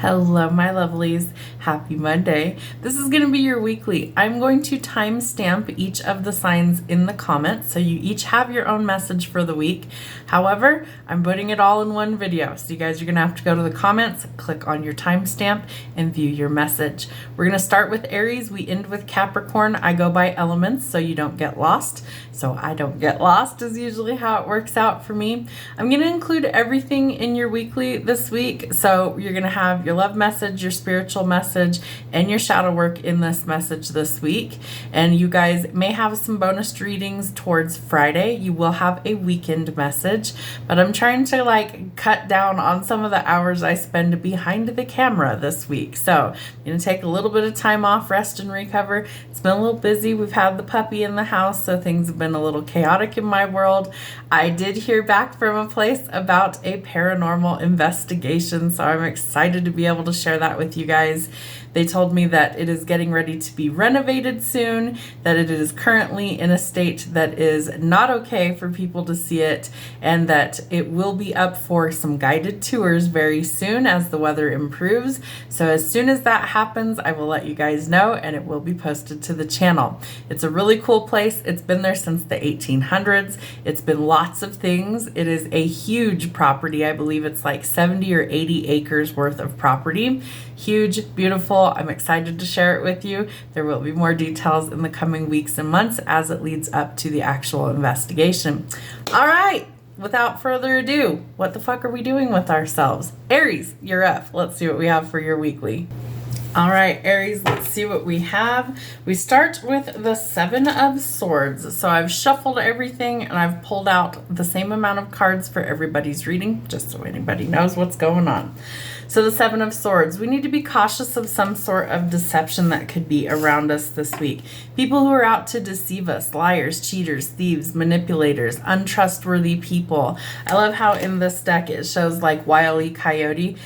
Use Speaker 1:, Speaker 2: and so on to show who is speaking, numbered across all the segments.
Speaker 1: Hello, my lovelies. Happy Monday. This is going to be your weekly. I'm going to timestamp each of the signs in the comments so you each have your own message for the week. However, I'm putting it all in one video. So you guys are going to have to go to the comments, click on your timestamp, and view your message. We're going to start with Aries. We end with Capricorn. I go by elements so you don't get lost. So I don't get lost is usually how it works out for me. I'm going to include everything in your weekly this week. So you're going to have your love message, your spiritual message, and your shadow work in this message this week. And you guys may have some bonus readings towards Friday. You will have a weekend message, but I'm trying to cut down on some of the hours I spend behind the camera this week. So I'm going to take a little bit of time off, rest and recover. It's been a little busy. We've had the puppy in the house, so things have been a little chaotic in my world. I did hear back from a place about a paranormal investigation, so I'm excited to be able to share that with you guys. They told me that it is getting ready to be renovated soon, that it is currently in a state that is not okay for people to see it, and that it will be up for some guided tours very soon as the weather improves. So as soon as that happens, I will let you guys know, and it will be posted to the channel. It's a really cool place. It's been there since the 1800s. It's been lots of things. It is a huge property. I believe it's like 70 or 80 acres worth of property. Huge, beautiful. I'm excited to share it with you. There will be more details in the coming weeks and months as it leads up to the actual investigation. All right, without further ado, what the fuck are we doing with ourselves? Aries, you're up. Let's see what we have for your weekly. All right, Aries, let's see what we have. We start with the Seven of Swords. So I've shuffled everything and I've pulled out the same amount of cards for everybody's reading, just so anybody knows what's going on. So the Seven of Swords, we need to be cautious of some sort of deception that could be around us this week. People who are out to deceive us, liars, cheaters, thieves, manipulators, untrustworthy people. I love how in this deck it shows like Wile E. Coyote,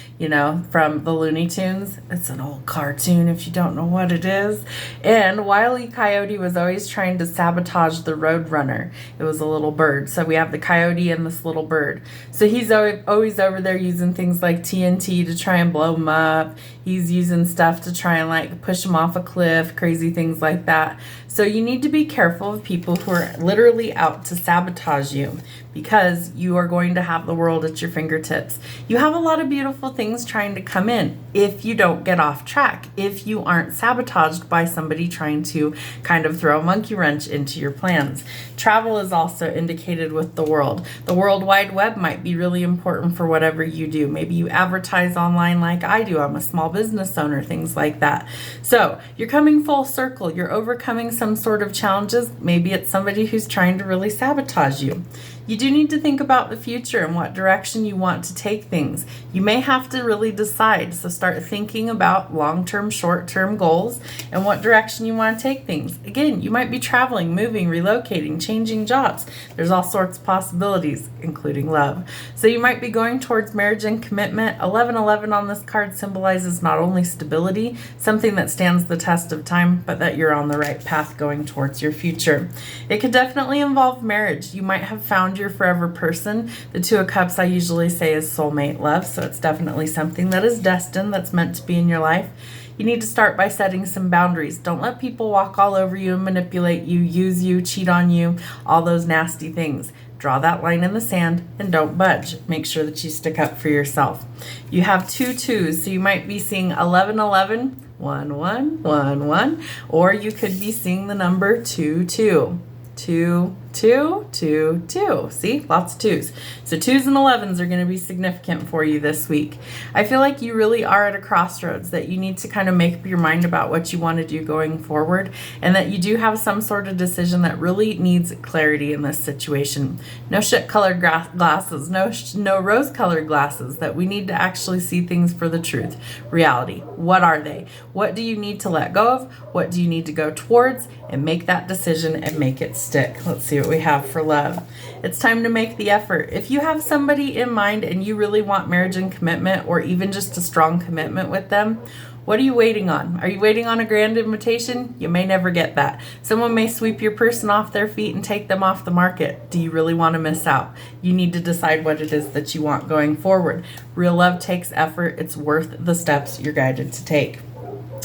Speaker 1: from the Looney Tunes. It's an old cartoon if you don't know what it is. And Wile E. Coyote was always trying to sabotage the Roadrunner. It was a little bird. So we have the coyote and this little bird. So he's always over there using things like TNT to try and blow him up. He's using stuff to try and push him off a cliff, crazy things like that. So you need to be careful of people who are literally out to sabotage you, because you are going to have the world at your fingertips. You have a lot of beautiful things trying to come in if you don't get off track, if you aren't sabotaged by somebody trying to kind of throw a monkey wrench into your plans. Travel is also indicated with the world. The World Wide Web might be really important for whatever you do. Maybe you advertise online like I do. I'm a small business owner, things like that. So you're coming full circle. You're overcoming some sort of challenges. Maybe it's somebody who's trying to really sabotage you. You do need to think about the future and what direction you want to take things. You may have to really decide. So start thinking about long-term, short-term goals and what direction you want to take things. Again, you might be traveling, moving, relocating, changing jobs. There's all sorts of possibilities, including love. So you might be going towards marriage and commitment. 1111 on this card symbolizes not only stability, something that stands the test of time, but that you're on the right path going towards your future. It could definitely involve marriage. You might have found your forever person. The Two of Cups I usually say is soulmate love, so it's definitely something that is destined, that's meant to be in your life. You need to start by setting some boundaries. Don't let people walk all over you and manipulate you, use you, cheat on you, all those nasty things. Draw that line in the sand and don't budge. Make sure that you stick up for yourself. You have 2 2s, so you might be seeing 1111, 1111, or you could be seeing the number 22. 2, 2, 2, 2. See, lots of 2s. So 2s and 11s are going to be significant for you this week. I feel like you really are at a crossroads, that you need to kind of make up your mind about what you want to do going forward, and that you do have some sort of decision that really needs clarity in this situation. No shit-colored glasses, no rose-colored glasses, that we need to actually see things for the truth. Reality. What are they? What do you need to let go of? What do you need to go towards? And make that decision and make it stick. Let's see what we have for love. It's time to make the effort. If you have somebody in mind and you really want marriage and commitment, or even just a strong commitment with them, What are you waiting on? Are you waiting on a grand invitation? You may never get that. Someone may sweep your person off their feet and take them off the market. Do you really want to miss out? You need to decide what it is that you want going forward. Real love takes effort. It's worth the steps you're guided to take.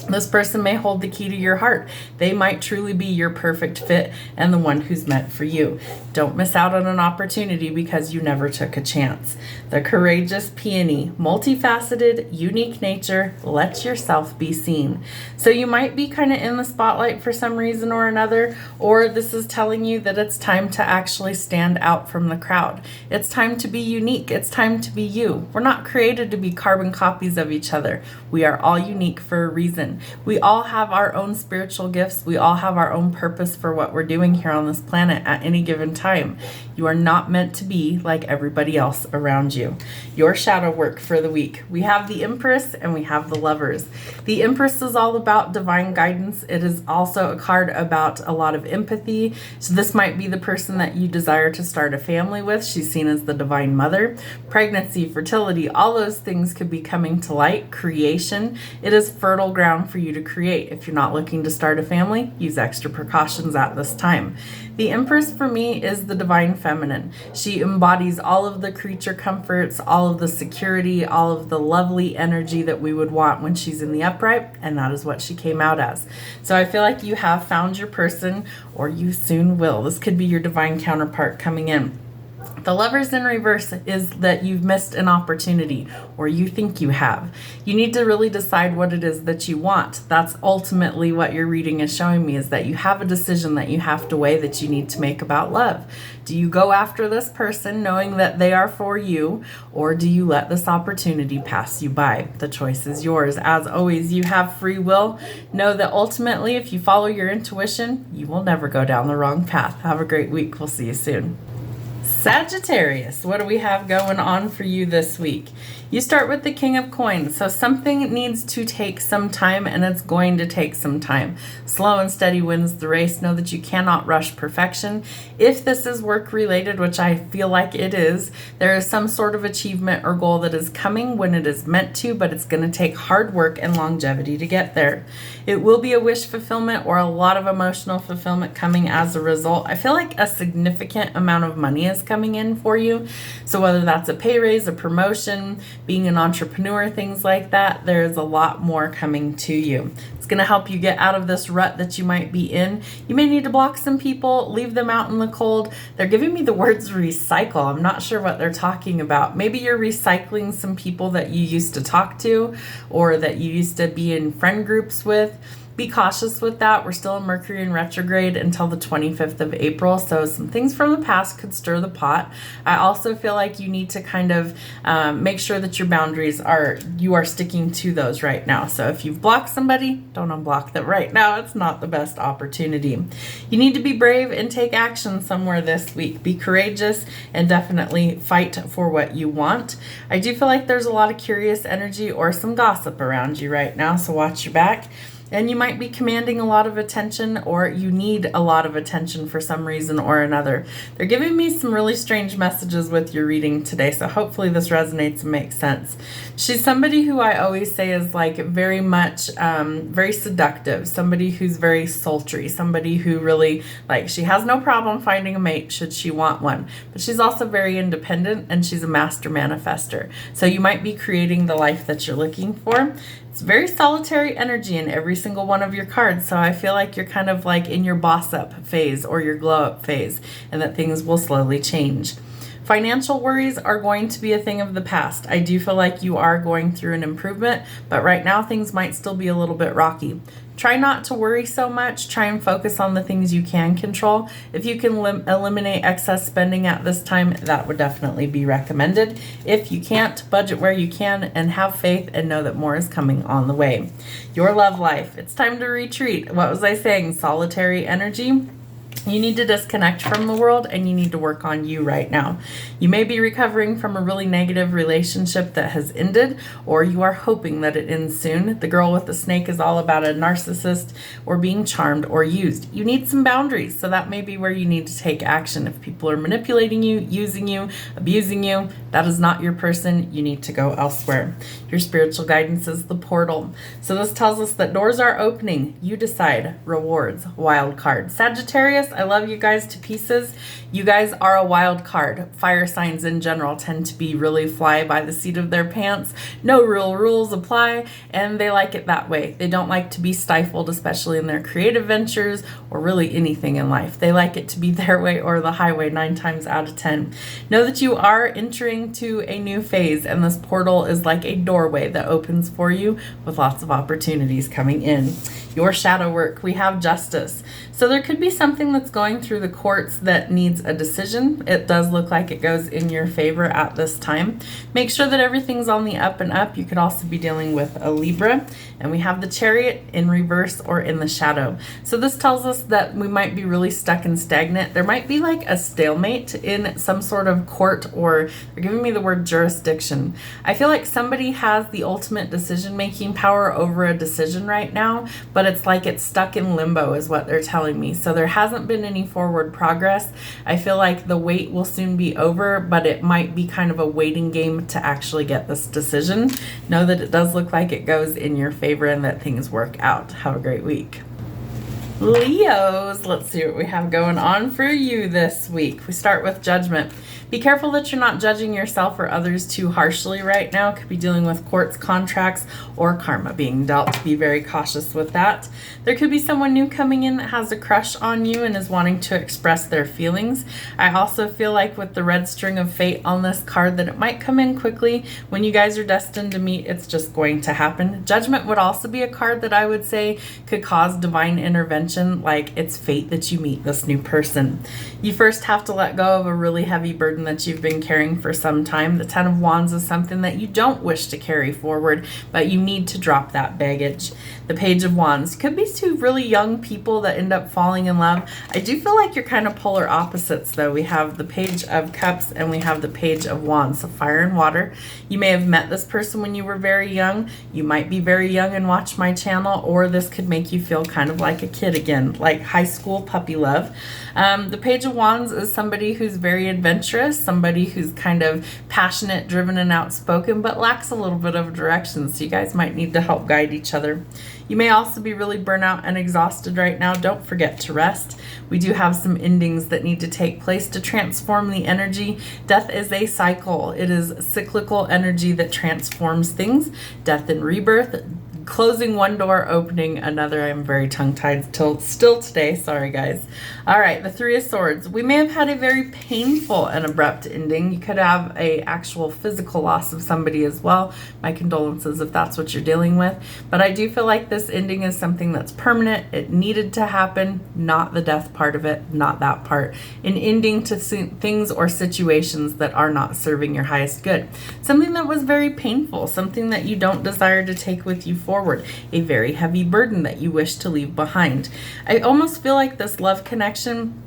Speaker 1: This person may hold the key to your heart. They might truly be your perfect fit and the one who's meant for you. Don't miss out on an opportunity because you never took a chance. The courageous peony, multifaceted, unique nature, let yourself be seen. So you might be kind of in the spotlight for some reason or another, or this is telling you that it's time to actually stand out from the crowd. It's time to be unique. It's time to be you. We're not created to be carbon copies of each other. We are all unique for a reason. We all have our own spiritual gifts. We all have our own purpose for what we're doing here on this planet at any given time. You are not meant to be like everybody else around you. Your shadow work for the week. We have the Empress and we have the Lovers. The Empress is all about divine guidance. It is also a card about a lot of empathy. So this might be the person that you desire to start a family with. She's seen as the divine mother. Pregnancy, fertility, all those things could be coming to light. Creation. It is fertile ground for you to create. If you're not looking to start a family, use extra precautions at this time. The Empress for me is the divine feminine. She embodies all of the creature comforts, all of the security, all of the lovely energy that we would want when she's in the upright, and that is what she came out as. So I feel like you have found your person, or you soon will. This could be your divine counterpart coming in. The Lovers in reverse is that you've missed an opportunity, or you think you have. You need to really decide what it is that you want. That's ultimately what your reading is showing me, is that you have a decision that you have to weigh, that you need to make about love. Do you go after this person knowing that they are for you, or do you let this opportunity pass you by? The choice is yours. As always, you have free will. Know that ultimately, if you follow your intuition, you will never go down the wrong path. Have a great week. We'll see you soon. Sagittarius, what do we have going on for you this week? You start with the King of Coins. So something needs to take some time, and it's going to take some time. Slow and steady wins the race. Know that you cannot rush perfection. If this is work related, which I feel like it is, there is some sort of achievement or goal that is coming when it is meant to, but it's going to take hard work and longevity to get there. It will be a wish fulfillment or a lot of emotional fulfillment coming as a result. I feel like a significant amount of money is coming in for you. So whether that's a pay raise, a promotion, being an entrepreneur, things like that, there is a lot more coming to you. It's going to help you get out of this rut that you might be in. You may need to block some people, leave them out in the cold. They're giving me the words recycle. I'm not sure what they're talking about. Maybe you're recycling some people that you used to talk to, or that you used to be in friend groups with. Be cautious with that. We're still in Mercury in retrograde until the 25th of April, so some things from the past could stir the pot. I also feel like you need to kind of make sure that your boundaries you are sticking to those right now. So if you've blocked somebody, don't unblock them right now. It's not the best opportunity. You need to be brave and take action somewhere this week. Be courageous and definitely fight for what you want. I do feel like there's a lot of curious energy or some gossip around you right now, so watch your back. And you might be commanding a lot of attention, or you need a lot of attention for some reason or another. They're giving me some really strange messages with your reading today, so hopefully this resonates and makes sense. She's somebody who I always say is like very much, very seductive, somebody who's very sultry, somebody who really, like, she has no problem finding a mate should she want one, but she's also very independent, and she's a master manifester. So you might be creating the life that you're looking for. It's very solitary energy in every single one of your cards, so I feel like you're kind of like in your boss up phase or your glow up phase, and that things will slowly change. Financial worries are going to be a thing of the past. I do feel like you are going through an improvement, but right now things might still be a little bit rocky. Try not to worry so much. Try and focus on the things you can control. If you can eliminate excess spending at this time, that would definitely be recommended. If you can't, budget where you can and have faith and know that more is coming on the way. Your love life. It's time to retreat. What was I saying? Solitary energy. You need to disconnect from the world and you need to work on you right now. You may be recovering from a really negative relationship that has ended, or you are hoping that it ends soon. The girl with the snake is all about a narcissist or being charmed or used. You need some boundaries, so that may be where you need to take action. If people are manipulating you, using you, abusing you, that is not your person. You need to go elsewhere. Your spiritual guidance is the portal. So this tells us that doors are opening. You decide. Rewards. Wild card. Sagittarius, I love you guys to pieces. You guys are a wild card. Fire signs in general tend to be really fly by the seat of their pants. No real rules apply, and they like it that way. They don't like to be stifled, especially in their creative ventures or really anything in life. They like it to be their way or the highway 9 times out of 10. Know that you are entering to a new phase, and this portal is like a doorway that opens for you with lots of opportunities coming in. Your shadow work, we have justice. So there could be something that's going through the courts that needs a decision. It does look like it goes in your favor at this time. Make sure that everything's on the up and up. You could also be dealing with a Libra. And we have the Chariot in reverse or in the shadow. So this tells us that we might be really stuck and stagnant. There might be like a stalemate in some sort of court, or they're giving me the word jurisdiction. I feel like somebody has the ultimate decision-making power over a decision right now, but it's like it's stuck in limbo is what they're telling me. So there hasn't been any forward progress. I feel like the wait will soon be over, but it might be kind of a waiting game to actually get this decision. Know that it does look like it goes in your favor and that things work out. Have a great week. Leos, let's see what we have going on for you this week. We start with judgment. Be careful that you're not judging yourself or others too harshly right now. Could be dealing with courts, contracts, or karma being dealt. Be very cautious with that. There could be someone new coming in that has a crush on you and is wanting to express their feelings. I also feel like with the red string of fate on this card that it might come in quickly. When you guys are destined to meet, it's just going to happen. Judgment would also be a card that I would say could cause divine intervention, like it's fate that you meet this new person. You first have to let go of a really heavy burden that you've been carrying for some time. The Ten of Wands is something that you don't wish to carry forward, but you need to drop that baggage. The Page of Wands could be two really young people that end up falling in love. I do feel like you're kind of polar opposites though. We have the Page of Cups and we have the Page of Wands, so fire and water. You may have met this person when you were very young. You might be very young and watch my channel, or this could make you feel kind of like a kid again, like high school puppy love. The Page of Wands is somebody who's very adventurous, somebody who's kind of passionate, driven, and outspoken, but lacks a little bit of direction, so you guys might need to help guide each other. You may also be really burnt out and exhausted right now. Don't forget to rest. We do have some endings that need to take place to transform the energy. Death is a cycle. It is cyclical energy that transforms things. Death and rebirth. Closing one door, opening another. I'm very tongue-tied still today. Sorry, guys. All right, the Three of Swords. We may have had a very painful and abrupt ending. You could have a actual physical loss of somebody as well. My condolences if that's what you're dealing with. But I do feel like this ending is something that's permanent. It needed to happen, not the death part of it, not that part. An ending to things or situations that are not serving your highest good. Something that was very painful, something that you don't desire to take with you forward. A very heavy burden that you wish to leave behind. I almost feel like this love connection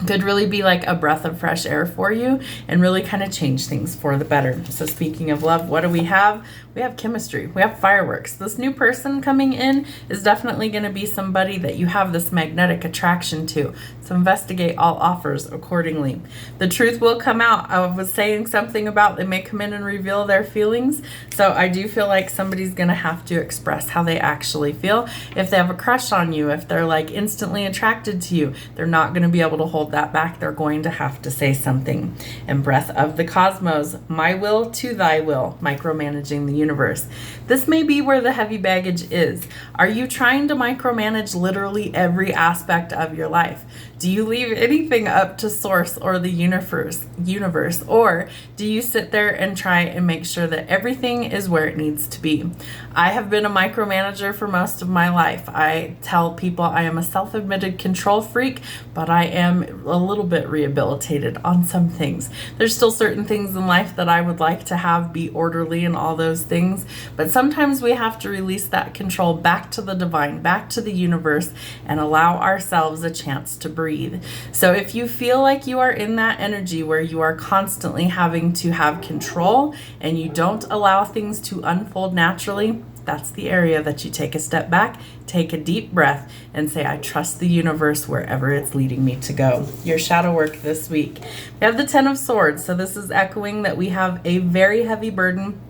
Speaker 1: could really be like a breath of fresh air for you and really kind of change things for the better. So speaking of love, what do we have? We have chemistry. We have fireworks. This new person coming in is definitely going to be somebody that you have this magnetic attraction to. So investigate all offers accordingly. The truth will come out. I was saying something about they may come in and reveal their feelings. So I do feel like somebody's going to have to express how they actually feel. If they have a crush on you, if they're like instantly attracted to you, they're not going to be able to hold that back. They're going to have to say something. And breath of the cosmos, my will to thy will, micromanaging the universe. This may be where the heavy baggage is. Are you trying to micromanage literally every aspect of your life? Do you leave anything up to source or the universe? Or do you sit there and try and make sure that everything is where it needs to be? I have been a micromanager for most of my life. I tell people I am a self-admitted control freak, but I am a little bit rehabilitated on some things. There's still certain things in life that I would like to have be orderly and all those things, but sometimes we have to release that control back to the divine, back to the universe, and allow ourselves a chance to breathe. So if you feel like you are in that energy where you are constantly having to have control and you don't allow things to unfold naturally, that's the area that you take a step back, take a deep breath, and say, I trust the universe wherever it's leading me to go. Your shadow work this week. We have the Ten of Swords. So this is echoing that we have a very heavy burden,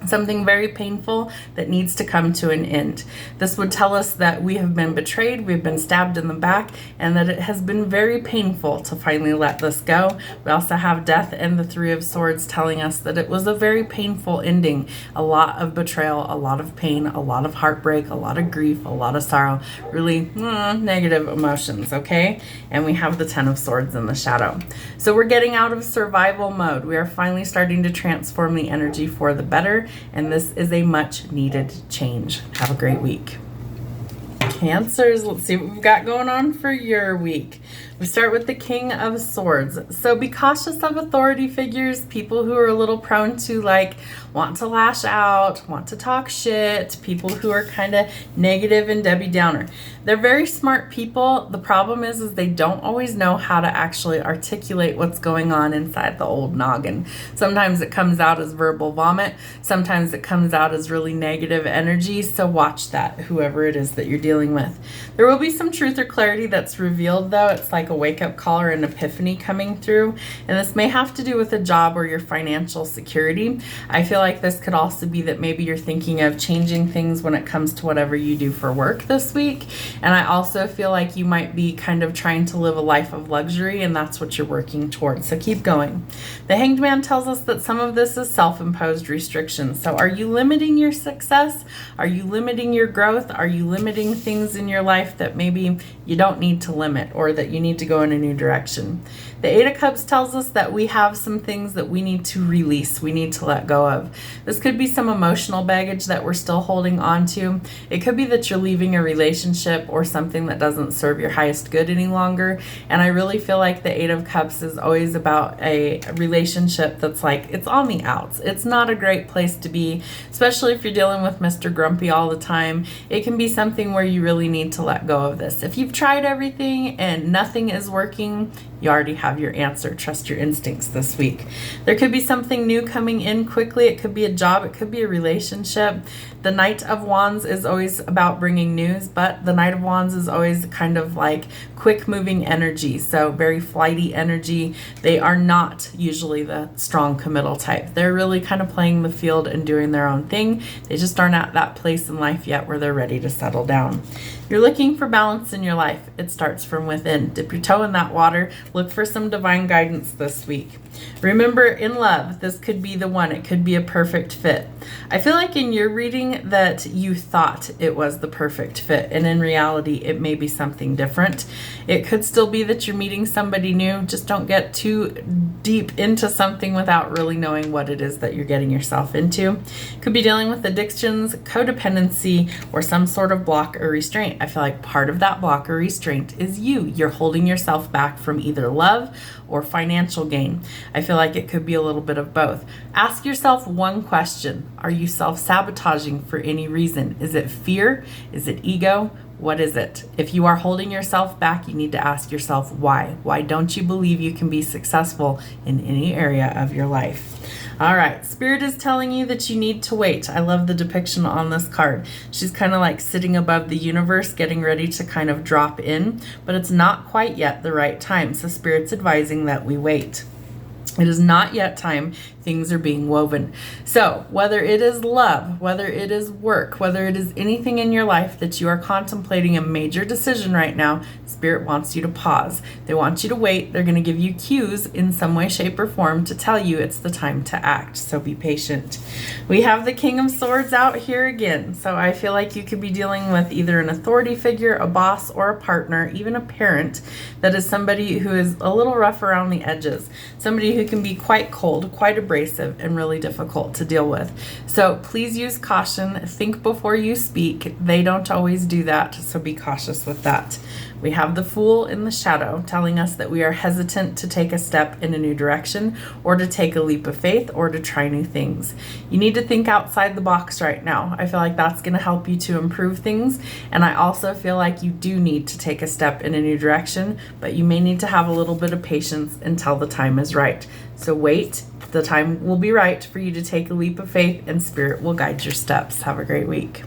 Speaker 1: something very painful that needs to come to an end. This would tell us that we have been betrayed, we've been stabbed in the back, and that it has been very painful to finally let this go. We also have Death and the Three of Swords telling us that it was a very painful ending. A lot of betrayal, a lot of pain, a lot of heartbreak, a lot of grief, a lot of sorrow, really negative emotions, okay? And we have the Ten of Swords in the shadow. So we're getting out of survival mode. We are finally starting to transform the energy for the better, and this is a much needed change. Have a great week. Cancers, let's see what we've got going on for your week. We start with the King of Swords. So be cautious of authority figures, people who are a little prone to want to lash out, want to talk shit, people who are kind of negative and Debbie Downer. They're very smart people. The problem is they don't always know how to actually articulate what's going on inside the old noggin. Sometimes it comes out as verbal vomit. Sometimes it comes out as really negative energy. So watch that, whoever it is that you're dealing with. There will be some truth or clarity that's revealed, though. It's like a wake-up call or an epiphany coming through, and this may have to do with a job or your financial security. I feel like this could also be that maybe you're thinking of changing things when it comes to whatever you do for work this week, and I also feel like you might be kind of trying to live a life of luxury, and that's what you're working towards, so keep going. The Hanged Man tells us that some of this is self-imposed restrictions. So are you limiting your success? Are you limiting your growth? Are you limiting things in your life that maybe you don't need to limit, or that you need to go in a new direction? The Eight of Cups tells us that we have some things that we need to release, we need to let go of. This could be some emotional baggage that we're still holding on to. It could be that you're leaving a relationship or something that doesn't serve your highest good any longer. And I really feel like the Eight of Cups is always about a relationship that's it's on the outs. It's not a great place to be, especially if you're dealing with Mr. Grumpy all the time. It can be something where you really need to let go of this. If you've tried everything and nothing is working, you already have your answer. Trust your instincts this week. There could be something new coming in quickly. It could be a job. It could be a relationship. The Knight of Wands is always about bringing news, but the Knight of Wands is always kind of quick moving energy. So very flighty energy. They are not usually the strong committal type. They're really kind of playing the field and doing their own thing. They just aren't at that place in life yet where they're ready to settle down. You're looking for balance in your life. It starts from within. Dip your toe in that water. Look for some divine guidance this week. Remember, in love, this could be the one. It could be a perfect fit. I feel like in your reading that you thought it was the perfect fit, and in reality, it may be something different. It could still be that you're meeting somebody new. Just don't get too deep into something without really knowing what it is that you're getting yourself into. Could be dealing with addictions, codependency, or some sort of block or restraint. I feel like part of that block or restraint is you. You're holding yourself back from either love or financial gain. I feel like it could be a little bit of both. Ask yourself one question. Are you self-sabotaging for any reason? Is it fear? Is it ego? What is it? If you are holding yourself back, you need to ask yourself why. Why don't you believe you can be successful in any area of your life? All right, Spirit is telling you that you need to wait. I love the depiction on this card. She's kind of sitting above the universe, getting ready to kind of drop in, but it's not quite yet the right time. So Spirit's advising that we wait. It is not yet time. Things are being woven. So whether it is love, whether it is work, whether it is anything in your life that you are contemplating a major decision right now, Spirit wants you to pause. They want you to wait. They're going to give you cues in some way, shape, or form to tell you it's the time to act. So be patient. We have the King of Swords out here again. So I feel like you could be dealing with either an authority figure, a boss, or a partner, even a parent that is somebody who is a little rough around the edges. Somebody who can be quite cold, quite abrasive, abrasive and really difficult to deal with. So please use caution. Think before you speak. They don't always do that, so be cautious with that. We have the Fool in the shadow telling us that we are hesitant to take a step in a new direction or to take a leap of faith or to try new things. You need to think outside the box right now. I feel like that's going to help you to improve things. And I also feel like you do need to take a step in a new direction, but you may need to have a little bit of patience until the time is right. So wait, the time will be right for you to take a leap of faith, and Spirit will guide your steps. Have a great week.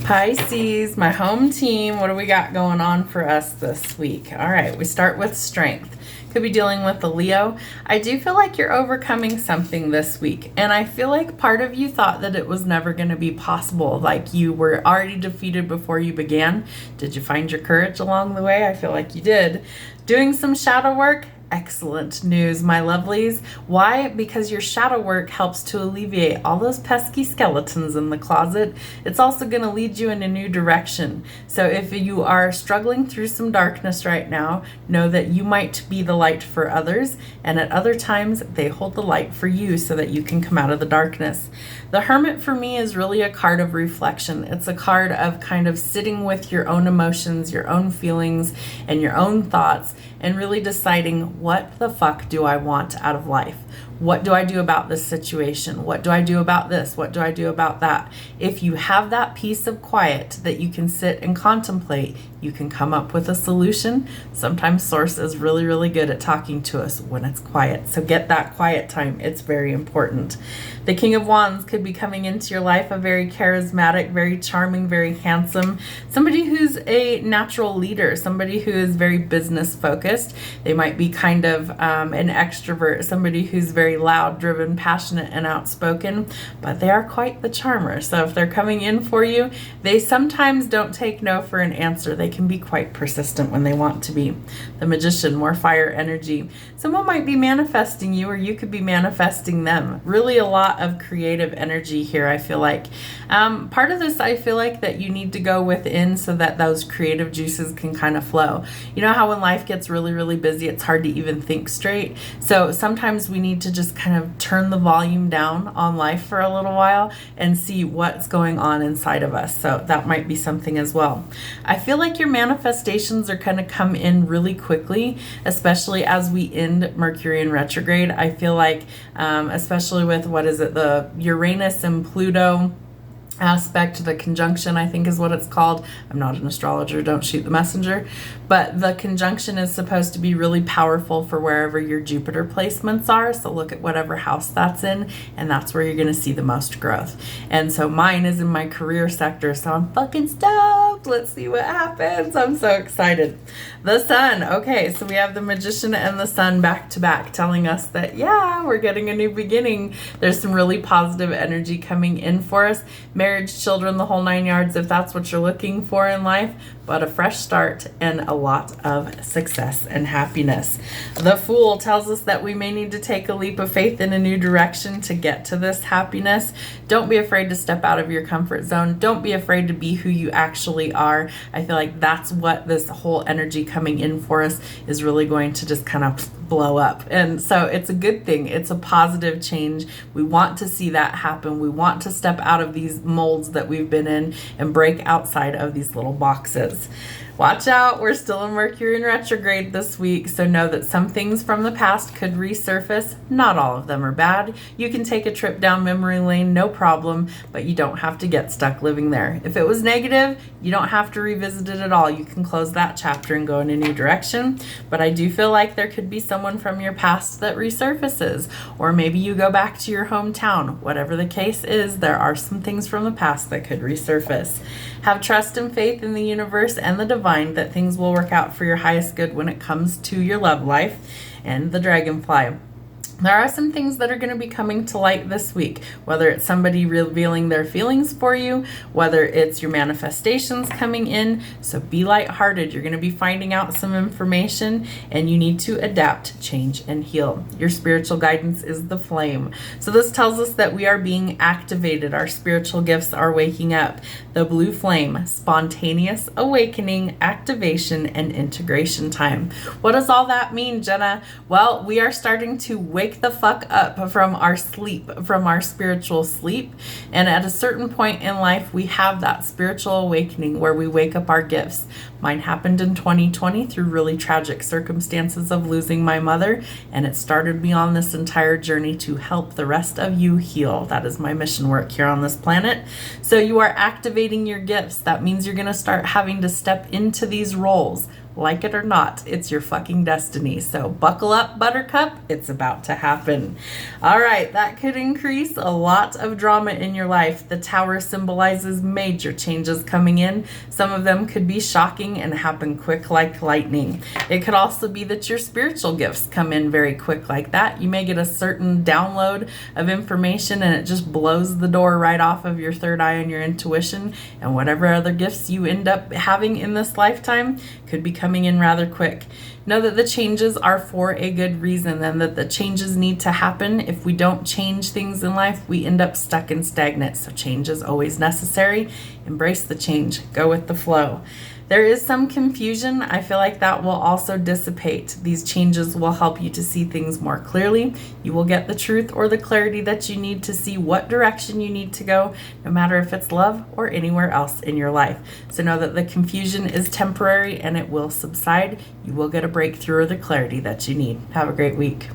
Speaker 1: Pisces, my home team, what do we got going on for us this week? All right, we start with strength. Could be dealing with a Leo. I do feel like you're overcoming something this week, and I feel like part of you thought that it was never going to be possible, like you were already defeated before you began. Did you find your courage along the way? I feel like you did. Doing some shadow work. Excellent news, my lovelies. Why? Because your shadow work helps to alleviate all those pesky skeletons in the closet. It's also going to lead you in a new direction. So if you are struggling through some darkness right now, know that you might be the light for others, and at other times they hold the light for you so that you can come out of the darkness. The Hermit for me is really a card of reflection. It's a card of kind of sitting with your own emotions, your own feelings, and your own thoughts, and really deciding, what the fuck do I want out of life? What do I do about this situation? What do I do about this? What do I do about that? If you have that peace of quiet that you can sit and contemplate, you can come up with a solution. Sometimes Source is really, really good at talking to us when it's quiet. So get that quiet time. It's very important. The King of Wands could be coming into your life, a very charismatic, very charming, very handsome, somebody who's a natural leader, somebody who is very business focused. They might be kind of an extrovert, somebody who's very loud, driven, passionate, and outspoken, but they are quite the charmer. So if they're coming in for you, they sometimes don't take no for an answer. They can be quite persistent when they want to be. The Magician, more fire energy. Someone might be manifesting you, or you could be manifesting them. Really a lot of creative energy here, I feel like. Part of this, I feel like that you need to go within so that those creative juices can kind of flow. You know how when life gets really, really busy, it's hard to even think straight. So sometimes we need to just kind of turn the volume down on life for a little while and see what's going on inside of us. So that might be something as well. I feel like your manifestations are going to come in really quickly, especially as we end Mercury in retrograde. I feel like, especially with, the Uranus and Pluto aspect, the conjunction, I think is what it's called. I'm not an astrologer, don't shoot the messenger, but the conjunction is supposed to be really powerful for wherever your Jupiter placements are. So look at whatever house that's in, and that's where you're going to see the most growth. And so mine is in my career sector, so I'm fucking stoked. Let's see what happens. I'm so excited. The Sun. Okay, so we have the Magician and the Sun back to back telling us that, yeah, we're getting a new beginning. There's some really positive energy coming in for us. Marriage, children, the whole 9 yards, if that's what you're looking for in life, but a fresh start and a lot of success and happiness. The Fool tells us that we may need to take a leap of faith in a new direction to get to this happiness. Don't be afraid to step out of your comfort zone. Don't be afraid to be who you actually are. I feel like that's what this whole energy coming in for us is really going to just kind of blow up. And so it's a good thing. It's a positive change. We want to see that happen. We want to step out of these molds that we've been in and break outside of these little boxes. Watch out, we're still in Mercury in retrograde this week, so know that some things from the past could resurface. Not all of them are bad. You can take a trip down memory lane, no problem, but you don't have to get stuck living there. If it was negative, you don't have to revisit it at all. You can close that chapter and go in a new direction, but I do feel like there could be someone from your past that resurfaces, or maybe you go back to your hometown. Whatever the case is, there are some things from the past that could resurface. Have trust and faith in the universe and the divine that things will work out for your highest good when it comes to your love life. And the Dragonfly. There are some things that are going to be coming to light this week, whether it's somebody revealing their feelings for you, whether it's your manifestations coming in. So be lighthearted. You're going to be finding out some information, and you need to adapt, change, and heal. Your spiritual guidance is the Flame. So this tells us that we are being activated. Our spiritual gifts are waking up. The Blue Flame, spontaneous awakening, activation, and integration time. What does all that mean, Jenna? Well, we are starting to wake wake the fuck up from our sleep, from our spiritual sleep. And at a certain point in life, we have that spiritual awakening where we wake up our gifts. Mine happened in 2020 through really tragic circumstances of losing my mother, and it started me on this entire journey to help the rest of you heal. That is my mission work here on this planet. So you are activating your gifts. That means you're going to start having to step into these roles. Like it or not, it's your fucking destiny. So buckle up, Buttercup. It's about to happen. All right, that could increase a lot of drama in your life. The Tower symbolizes major changes coming in. Some of them could be shocking and happen quick like lightning. It could also be that your spiritual gifts come in very quick like that. You may get a certain download of information and it just blows the door right off of your third eye and your intuition, and whatever other gifts you end up having in this lifetime could be coming in rather quick. Know that the changes are for a good reason, and that the changes need to happen. If we don't change things in life, we end up stuck and stagnant. So change is always necessary. Embrace the change. Go with the flow. There is some confusion. I feel like that will also dissipate. These changes will help you to see things more clearly. You will get the truth or the clarity that you need to see what direction you need to go, no matter if it's love or anywhere else in your life. So know that the confusion is temporary and it will subside. You will get a breakthrough or the clarity that you need. Have a great week.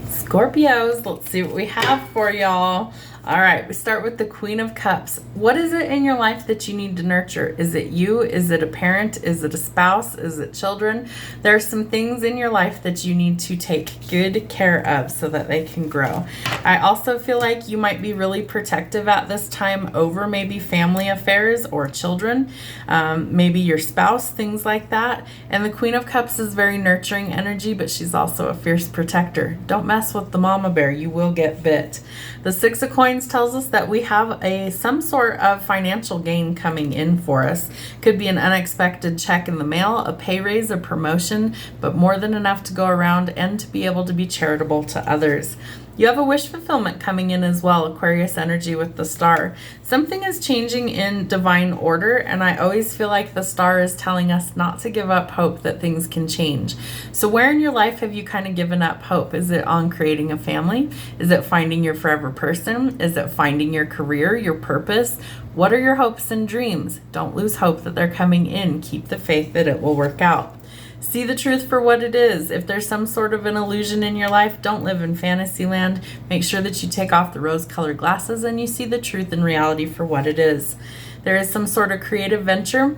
Speaker 1: Scorpios, let's see what we have for y'all. All right, we start with the Queen of Cups. What is it in your life that you need to nurture? Is it you? Is it a parent? Is it a spouse? Is it children? There are some things in your life that you need to take good care of so that they can grow. I also feel like you might be really protective at this time over maybe family affairs or children, maybe your spouse, things like that. And the Queen of Cups is very nurturing energy, but she's also a fierce protector. Don't mess with the mama bear. You will get bit. The Six of Coins tells us that we have some sort of financial gain coming in for us. Could be an unexpected check in the mail, a pay raise, a promotion, but more than enough to go around and to be able to be charitable to others. You have a wish fulfillment coming in as well, Aquarius energy with the star. Something is changing in divine order, and I always feel like the star is telling us not to give up hope that things can change. So where in your life have you kind of given up hope? Is it on creating a family? Is it finding your forever person? Is it finding your career, your purpose? What are your hopes and dreams? Don't lose hope that they're coming in. Keep the faith that it will work out. See the truth for what it is. If there's some sort of an illusion in your life, don't live in fantasy land. Make sure that you take off the rose-colored glasses and you see the truth and reality for what it is. There is some sort of creative venture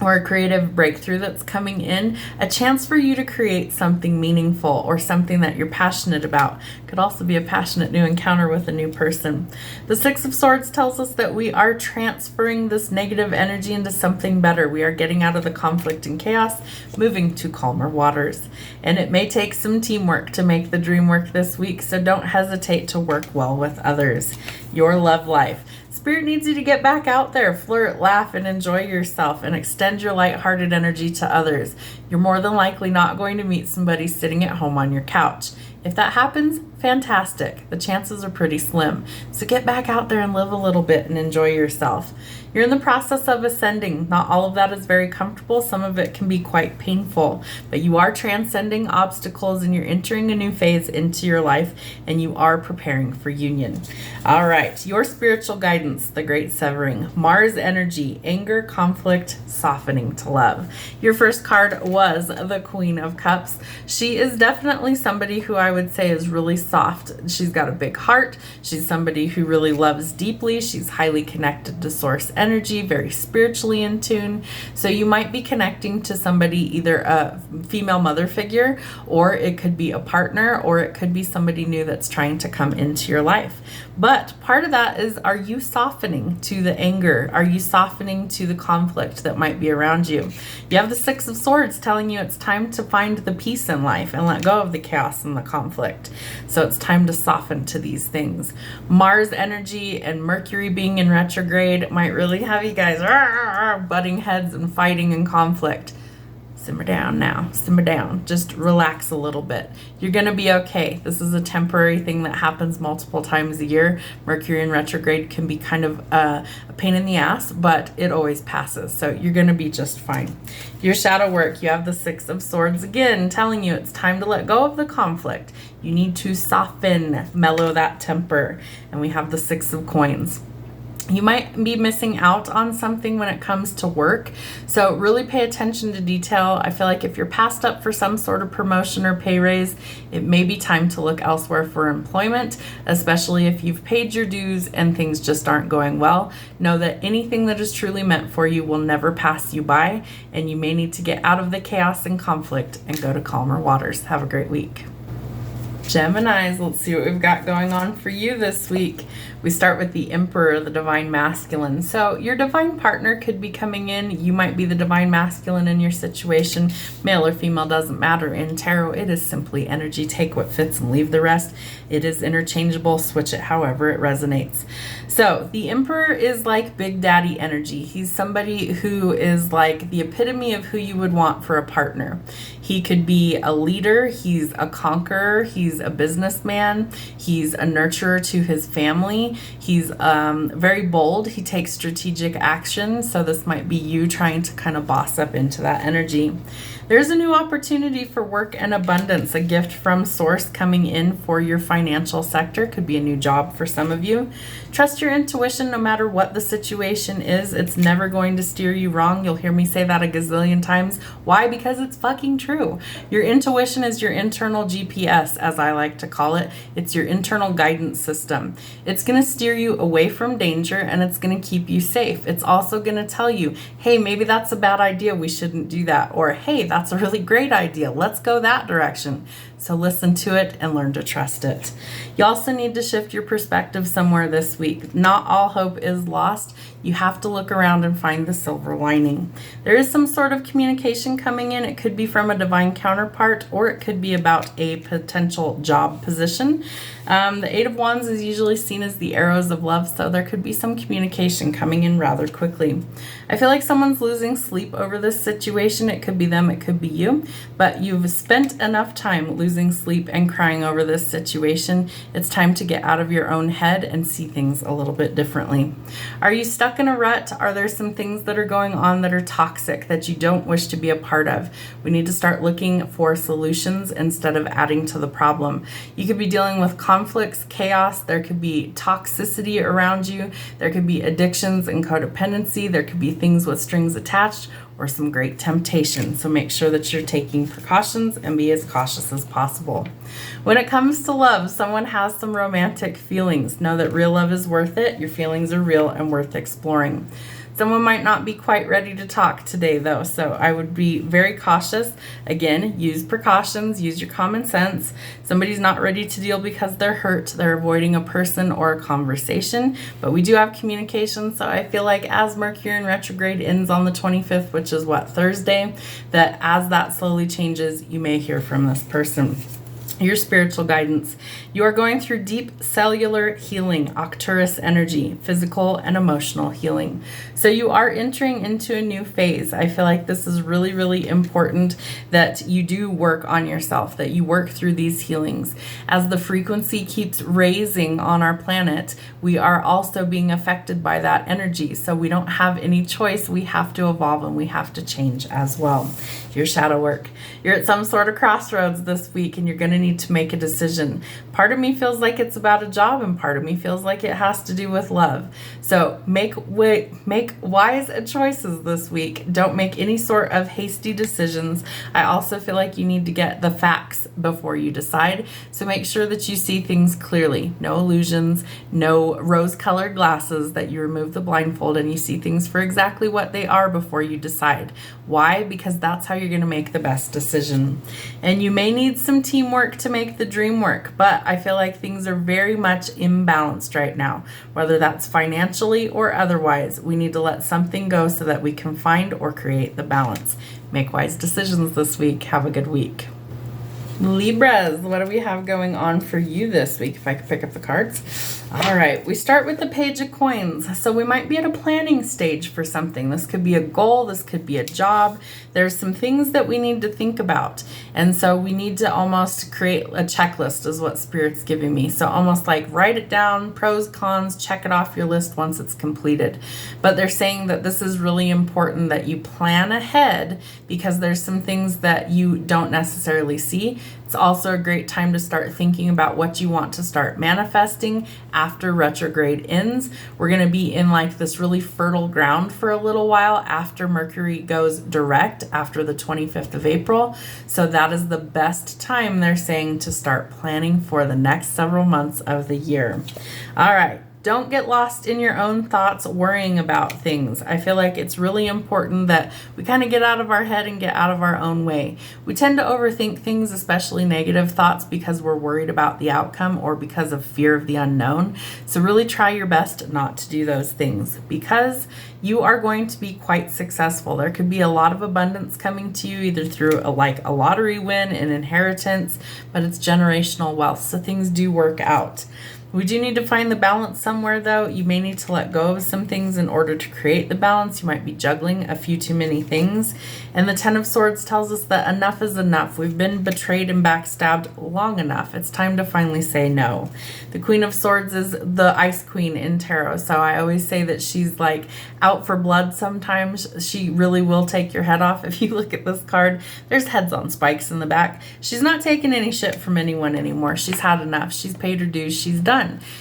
Speaker 1: or a creative breakthrough that's coming in, a chance for you to create something meaningful or something that you're passionate about. Could also be a passionate new encounter with a new person. The Six of Swords tells us that we are transferring this negative energy into something better. We are getting out of the conflict and chaos, moving to calmer waters. And it may take some teamwork to make the dream work this week, so don't hesitate to work well with others. Your love life. Spirit needs you to get back out there, flirt, laugh, and enjoy yourself, and extend your lighthearted energy to others. You're more than likely not going to meet somebody sitting at home on your couch. If that happens, fantastic. The chances are pretty slim. So get back out there and live a little bit and enjoy yourself. You're in the process of ascending. Not all of that is very comfortable. Some of it can be quite painful, but you are transcending obstacles and you're entering a new phase into your life, and you are preparing for union. All right, your spiritual guidance, the great severing. Mars energy, anger, conflict, softening to love. Your first card was the Queen of Cups. She is definitely somebody who I would say is really soft. She's got a big heart. She's somebody who really loves deeply. She's highly connected to source energy, very spiritually in tune. So you might be connecting to somebody, either a female mother figure, or it could be a partner, or it could be somebody new that's trying to come into your life. But part of that is, are you softening to the anger? Are you softening to the conflict that might be around you? You have the Six of Swords telling you it's time to find the peace in life and let go of the chaos and the conflict. So it's time to soften to these things. Mars energy and Mercury being in retrograde might really have you guys butting heads and fighting and conflict. simmer down now, simmer down. Just relax a little bit. You're going to be okay. This is a temporary thing that happens multiple times a year. Mercury in retrograde can be kind of a pain in the ass, but it always passes. So you're going to be just fine. Your shadow work, you have the Six of Swords again, telling you it's time to let go of the conflict. You need to soften, mellow that temper. And we have the Six of Coins. You might be missing out on something when it comes to work, so really pay attention to detail. I feel like if you're passed up for some sort of promotion or pay raise, it may be time to look elsewhere for employment, especially if you've paid your dues and things just aren't going well. Know that anything that is truly meant for you will never pass you by, and you may need to get out of the chaos and conflict and go to calmer waters. Have a great week. Geminis, let's see what we've got going on for you this week. We start with the Emperor, the Divine Masculine. So your divine partner could be coming in. You might be the Divine Masculine in your situation. Male or female doesn't matter. In tarot, it is simply energy. Take what fits and leave the rest. It is interchangeable. Switch it however it resonates. So the Emperor is like Big Daddy energy. He's somebody who is like the epitome of who you would want for a partner. He could be a leader. He's a conqueror. He's a businessman. He's a nurturer to his family. He's very bold. He takes strategic action. So this might be you trying to kind of boss up into that energy. There's a new opportunity for work and abundance, a gift from source coming in for your financial sector. Could be a new job for some of you. Trust your intuition no matter what the situation is. It's never going to steer you wrong. You'll hear me say that a gazillion times. Why? Because it's fucking true. Your intuition is your internal GPS, as I like to call it. It's your internal guidance system. It's going to steer you away from danger and it's going to keep you safe. It's also going to tell you, hey, maybe that's a bad idea. We shouldn't do that. Or, hey, that's a really great idea. Let's go that direction. So listen to it and learn to trust it. You also need to shift your perspective somewhere this week. Not all hope is lost. You have to look around and find the silver lining. There is some sort of communication coming in. It could be from a divine counterpart, or it could be about a potential job position. The Eight of Wands is usually seen as the arrows of love, so there could be some communication coming in rather quickly. I feel like someone's losing sleep over this situation. It could be them, it could be you, but you've spent enough time losing sleep and crying over this situation. It's time to get out of your own head and see things a little bit differently. Are you stuck in a rut? Are there some things that are going on that are toxic that you don't wish to be a part of? We need to start looking for solutions instead of adding to the problem. You could be dealing with conflicts, chaos. There could be toxicity around you. There could be addictions and codependency. There could be things with strings attached, or some great temptation. So make sure that you're taking precautions and be as cautious as possible. When it comes to love, someone has some romantic feelings. Know that real love is worth it. Your feelings are real and worth exploring. Someone might not be quite ready to talk today though, so I would be very cautious. Again, use precautions, use your common sense. Somebody's not ready to deal because they're hurt. They're avoiding a person or a conversation, but we do have communication, so I feel like as Mercury in retrograde ends on the 25th, which is what, Thursday, that as that slowly changes, you may hear from this person. Your spiritual guidance. You are going through deep cellular healing, Arcturus energy, physical and emotional healing. So you are entering into a new phase. I feel like this is really, really important that you do work on yourself, that you work through these healings. As the frequency keeps raising on our planet, we are also being affected by that energy. So we don't have any choice. We have to evolve and we have to change as well. Your shadow work. You're at some sort of crossroads this week and you're going to need to make a decision. Part of me feels like it's about a job and part of me feels like it has to do with love. So make wise choices this week. Don't make any sort of hasty decisions. I also feel like you need to get the facts before you decide. So make sure that you see things clearly. No illusions, no rose-colored glasses, that you remove the blindfold and you see things for exactly what they are before you decide. Why? Because that's how you're going to make the best decision. And you may need some teamwork to make the dream work, but I feel like things are very much imbalanced right now, whether that's financially or otherwise. We need to let something go so that we can find or create the balance. Make wise decisions this week. Have a good week. Libras, what do we have going on for you this week? If I could pick up the cards. All right, we start with the Page of Coins. So we might be at a planning stage for something. This could be a goal, this could be a job. There's some things that we need to think about. And so we need to almost create a checklist is what Spirit's giving me. So almost like write it down, pros, cons, check it off your list once it's completed. But they're saying that this is really important that you plan ahead because there's some things that you don't necessarily see. It's also a great time to start thinking about what you want to start manifesting after retrograde ends. We're going to be in like this really fertile ground for a little while after Mercury goes direct after the 25th of April. So that is the best time, they're saying, to start planning for the next several months of the year. All right. Don't get lost in your own thoughts worrying about things. I feel like it's really important that we kind of get out of our head and get out of our own way. We tend to overthink things, especially negative thoughts, because we're worried about the outcome or because of fear of the unknown. So really try your best not to do those things because you are going to be quite successful. There could be a lot of abundance coming to you either through a lottery win, an inheritance, but it's generational wealth. So things do work out. We do need to find the balance somewhere, though. You may need to let go of some things in order to create the balance. You might be juggling a few too many things. And the Ten of Swords tells us that enough is enough. We've been betrayed and backstabbed long enough. It's time to finally say no. The Queen of Swords is the Ice Queen in tarot. So I always say that she's like out for blood sometimes. She really will take your head off. If you look at this card, there's heads on spikes in the back. She's not taking any shit from anyone anymore. She's had enough. She's paid her dues. She's done.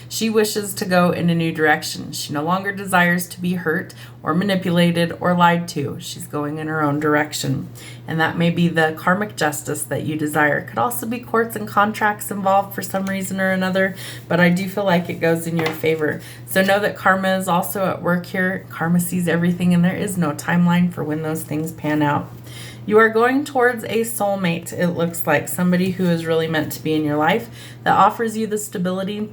Speaker 1: She wishes to go in a new direction. She no longer desires to be hurt or manipulated or lied to. She's going in her own direction. And that may be the karmic justice that you desire. It could also be courts and contracts involved for some reason or another, but I do feel like it goes in your favor. So know that karma is also at work here. Karma sees everything and there is no timeline for when those things pan out. You are going towards a soulmate, it looks like, somebody who is really meant to be in your life that offers you the stability,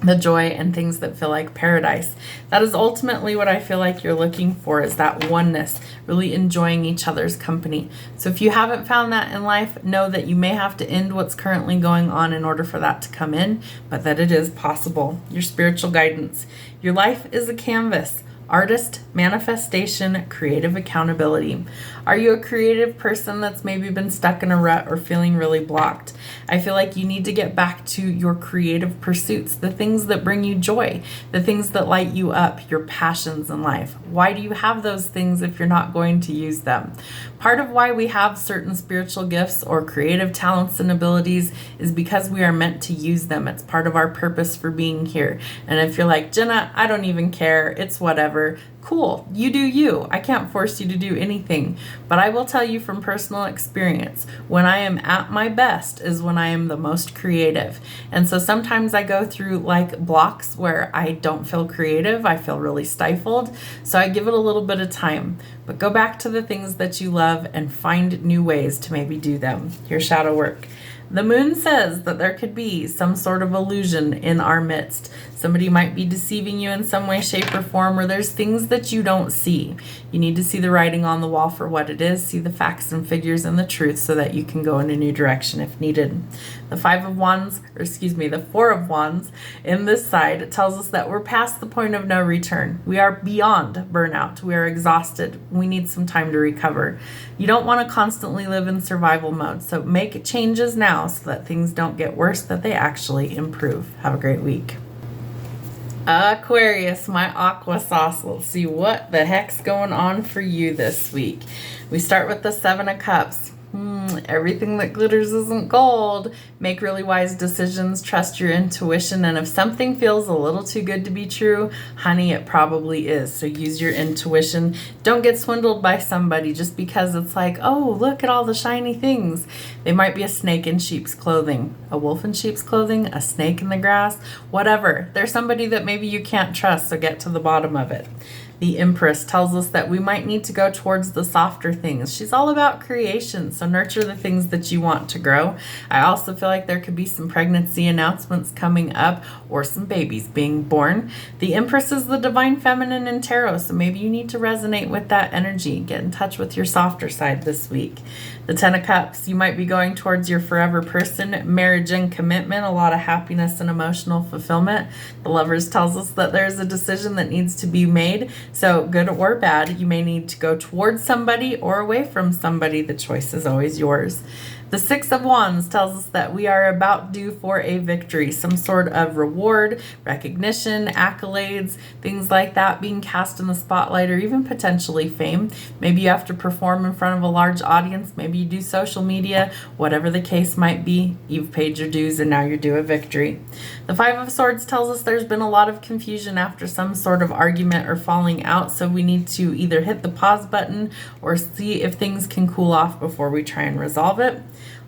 Speaker 1: the joy, and things that feel like paradise. That is ultimately what I feel like you're looking for, is that oneness, really enjoying each other's company. So if you haven't found that in life, know that you may have to end what's currently going on in order for that to come in, but that it is possible. Your spiritual guidance. Your life is a canvas. Artist, manifestation, creative accountability. Are you a creative person that's maybe been stuck in a rut or feeling really blocked? I feel like you need to get back to your creative pursuits, the things that bring you joy, the things that light you up, your passions in life. Why do you have those things if you're not going to use them? Part of why we have certain spiritual gifts or creative talents and abilities is because we are meant to use them. It's part of our purpose for being here. And if you're like, Jenna, I don't even care, it's whatever. Cool, you do you. I can't force you to do anything. But I will tell you from personal experience, when I am at my best is when I am the most creative. And so sometimes I go through like blocks where I don't feel creative. I feel really stifled. So I give it a little bit of time. But go back to the things that you love and find new ways to maybe do them. Your shadow work. The moon says that there could be some sort of illusion in our midst. Somebody might be deceiving you in some way, shape, or form, or there's things that you don't see. You need to see the writing on the wall for what it is, see the facts and figures and the truth so that you can go in a new direction if needed. The the Four of Wands in this side tells us that we're past the point of no return. We are beyond burnout. We are exhausted. We need some time to recover. You don't want to constantly live in survival mode, so make changes now so that things don't get worse, that they actually improve. Have a great week. Aquarius, my aqua sauce. Let's see what the heck's going on for you this week. We start with the Seven of Cups. Everything that glitters isn't gold. Make really wise decisions. Trust your intuition. And if something feels a little too good to be true, honey, it probably is. So use your intuition. Don't get swindled by somebody just because it's like, oh, look at all the shiny things. They might be a snake in sheep's clothing, a wolf in sheep's clothing, a snake in the grass, whatever. There's somebody that maybe you can't trust, so get to the bottom of it. The Empress tells us that we might need to go towards the softer things. She's all about creation, so nurture the things that you want to grow. I also feel like there could be some pregnancy announcements coming up, or some babies being born. The Empress is the divine feminine in tarot, so maybe you need to resonate with that energy. Get in touch with your softer side this week. The Ten of Cups, you might be going towards your forever person, marriage and commitment, a lot of happiness and emotional fulfillment. The Lovers tells us that there's a decision that needs to be made, so good or bad, you may need to go towards somebody or away from somebody. The choice is always yours. The Six of Wands tells us that we are about due for a victory, some sort of reward, recognition, accolades, things like that being cast in the spotlight, or even potentially fame. Maybe you have to perform in front of a large audience. Maybe you do social media. Whatever the case might be, you've paid your dues and now you're due a victory. The Five of Swords tells us there's been a lot of confusion after some sort of argument or falling out, so we need to either hit the pause button or see if things can cool off before we try and resolve it.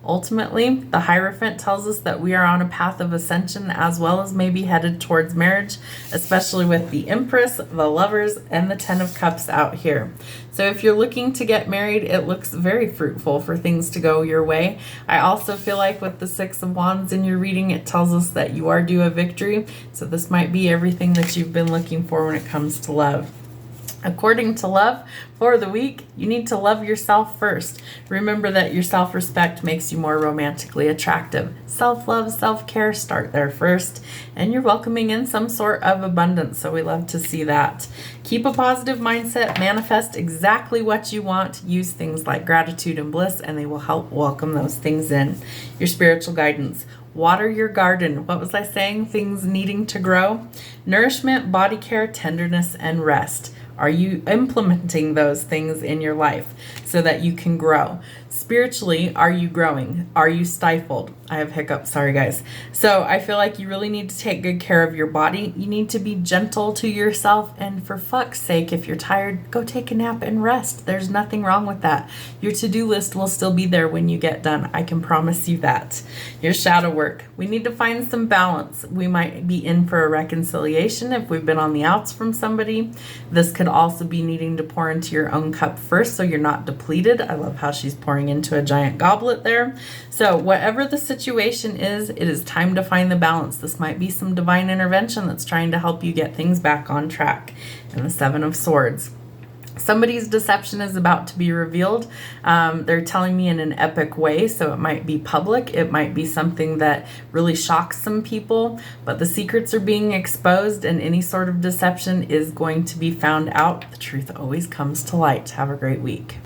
Speaker 1: Ultimately, the Hierophant tells us that we are on a path of ascension as well as maybe headed towards marriage, especially with the Empress, the Lovers, and the Ten of Cups out here. So if you're looking to get married, it looks very fruitful for things to go your way. I also feel like with the Six of Wands in your reading, it tells us that you are due a victory. So this might be everything that you've been looking for when it comes to love. According to love for the week, you need to love yourself first. Remember that your self-respect makes you more romantically attractive. Self-love, self-care, start there first. And you're welcoming in some sort of abundance, so we love to see that. Keep a positive mindset, manifest exactly what you want. Use things like gratitude and bliss, and they will help welcome those things in. Your spiritual guidance. Water your garden. What was I saying? Things needing to grow. Nourishment, body care, tenderness, and rest. Are you implementing those things in your life so that you can grow? Spiritually, are you growing? Are you stifled? I have hiccups, sorry guys. So I feel like you really need to take good care of your body. You need to be gentle to yourself, and for fuck's sake, if you're tired, go take a nap and rest. There's nothing wrong with that. Your to-do list will still be there when you get done. I can promise you that. Your shadow work. We need to find some balance. We might be in for a reconciliation if we've been on the outs from somebody. This could also be needing to pour into your own cup first so you're not depleted. I love how she's pouring into a giant goblet there. So whatever the situation is, it is time to find the balance. This might be some divine intervention that's trying to help you get things back on track. And the Seven of Swords. Somebody's deception is about to be revealed. They're telling me in an epic way, so it might be public. It might be something that really shocks some people, but the secrets are being exposed, and any sort of deception is going to be found out. The truth always comes to light. Have a great week.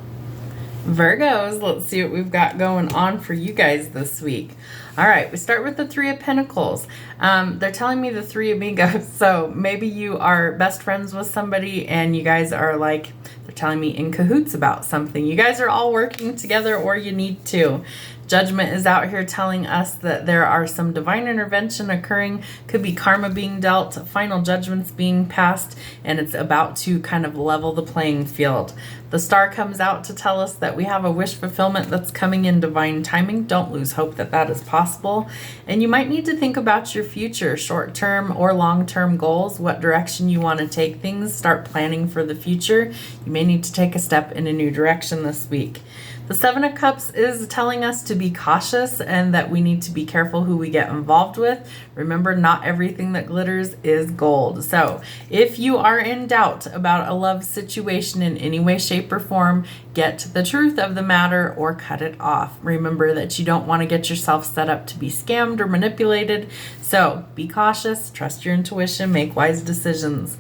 Speaker 1: Virgos, let's see what we've got going on for you guys this week. All right, we start with the Three of Pentacles. They're telling me the Three Amigos, so maybe you are best friends with somebody and you guys are like, they're telling me in cahoots about something. You guys are all working together, or you need to. Judgment is out here telling us that there are some divine intervention occurring. Could be karma being dealt, final judgments being passed, and it's about to kind of level the playing field. The Star comes out to tell us that we have a wish fulfillment that's coming in divine timing. Don't lose hope that that is possible. And you might need to think about your future, short-term or long-term goals, what direction you want to take things. Start planning for the future. You may need to take a step in a new direction this week. The Seven of Cups is telling us to be cautious and that we need to be careful who we get involved with. Remember, not everything that glitters is gold. So if you are in doubt about a love situation in any way, shape, or form, get to the truth of the matter or cut it off. Remember that you don't want to get yourself set up to be scammed or manipulated. So be cautious, trust your intuition, make wise decisions.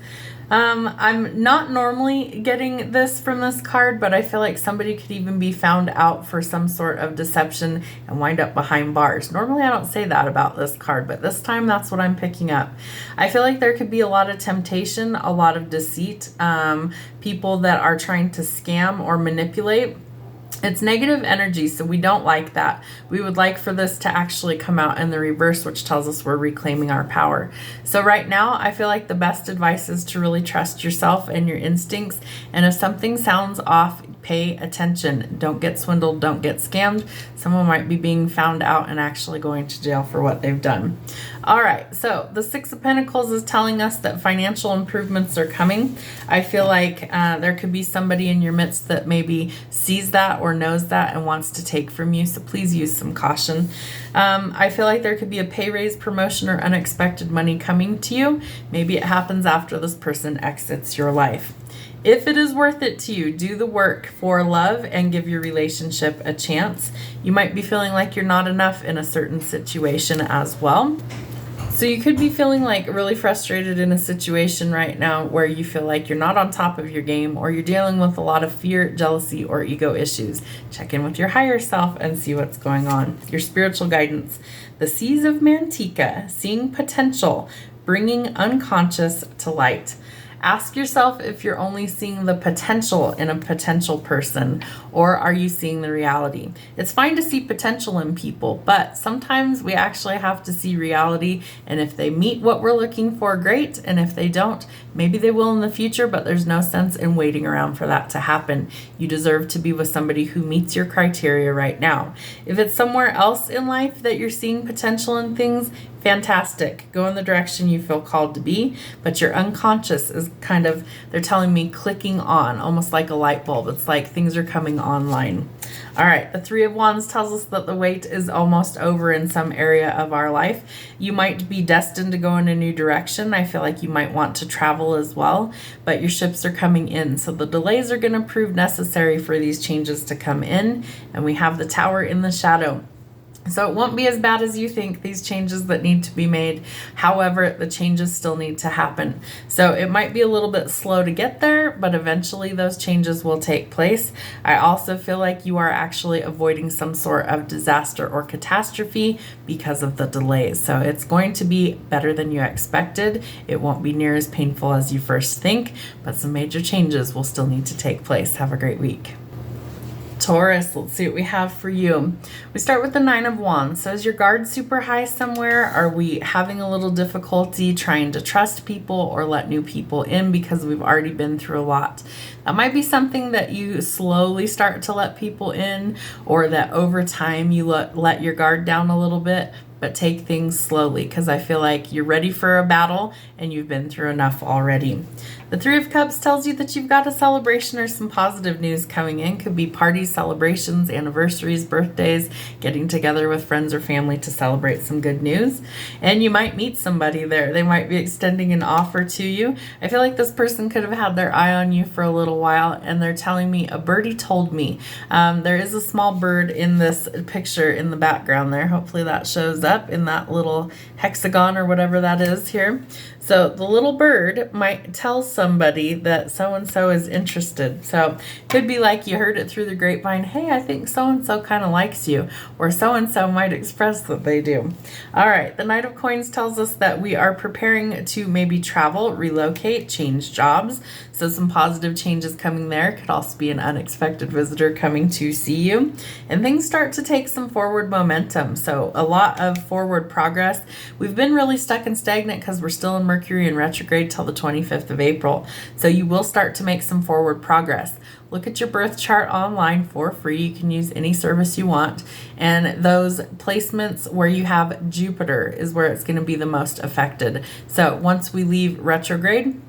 Speaker 1: I'm not normally getting this from this card, but I feel like somebody could even be found out for some sort of deception and wind up behind bars. Normally I don't say that about this card, but this time that's what I'm picking up. I feel like there could be a lot of temptation, a lot of deceit, people that are trying to scam or manipulate. It's negative energy, so we don't like that. We would like for this to actually come out in the reverse, which tells us we're reclaiming our power. So right now, I feel like the best advice is to really trust yourself and your instincts. And if something sounds off, pay attention. Don't get swindled. Don't get scammed. Someone might be being found out and actually going to jail for what they've done. All right, so the Six of Pentacles is telling us that financial improvements are coming. I feel like there could be somebody in your midst that maybe sees that or knows that and wants to take from you, so please use some caution. I feel like there could be a pay raise, promotion, or unexpected money coming to you. Maybe it happens after this person exits your life. If it is worth it to you, do the work for love and give your relationship a chance. You might be feeling like you're not enough in a certain situation as well. So you could be feeling like really frustrated in a situation right now where you feel like you're not on top of your game, or you're dealing with a lot of fear, jealousy, or ego issues. Check in with your higher self and see what's going on. Your spiritual guidance. The Seas of Mantika, seeing potential, bringing unconscious to light. Ask yourself if you're only seeing the potential in a potential person, or are you seeing the reality? It's fine to see potential in people, but sometimes we actually have to see reality, and if they meet what we're looking for, great, and if they don't, maybe they will in the future, but there's no sense in waiting around for that to happen. You deserve to be with somebody who meets your criteria right now. If it's somewhere else in life that you're seeing potential in things, fantastic. Go in the direction you feel called to be, but your unconscious is kind of, they're telling me, clicking on, almost like a light bulb. It's like things are coming online. All right, the Three of Wands tells us that the wait is almost over in some area of our life. You might be destined to go in a new direction. I feel like you might want to travel as well, but your ships are coming in. So the delays are going to prove necessary for these changes to come in. And we have the Tower in the shadow. So it won't be as bad as you think, these changes that need to be made. However, the changes still need to happen. So it might be a little bit slow to get there, but eventually those changes will take place. I also feel like you are actually avoiding some sort of disaster or catastrophe because of the delays. So it's going to be better than you expected. It won't be near as painful as you first think, but some major changes will still need to take place. Have a great week. Taurus, let's see what we have for you. We start with the Nine of Wands. So is your guard super high somewhere? Are we having a little difficulty trying to trust people or let new people in because we've already been through a lot? That might be something that you slowly start to let people in, or that over time you let your guard down a little bit, but take things slowly, because I feel like you're ready for a battle and you've been through enough already. The Three of Cups tells you that you've got a celebration or some positive news coming in. Could be parties, celebrations, anniversaries, birthdays, getting together with friends or family to celebrate some good news. And you might meet somebody there. They might be extending an offer to you. I feel like this person could have had their eye on you for a little while, and they're telling me, a birdie told me. There is a small bird in this picture in the background there. Hopefully that shows up in that little hexagon or whatever that is here. So the little bird might tell somebody that so-and-so is interested. So could be like you heard it through the grapevine, hey, I think so-and-so kind of likes you, or so-and-so might express that they do. All right, the Knight of Coins tells us that we are preparing to maybe travel, relocate, change jobs. So some positive changes coming there. Could also be an unexpected visitor coming to see you. And things start to take some forward momentum. So a lot of forward progress. We've been really stuck and stagnant because we're still in Mercury in retrograde till the 25th of April. So you will start to make some forward progress. Look at your birth chart online for free. You can use any service you want. And those placements where you have Jupiter is where it's going to be the most affected. So once we leave retrograde,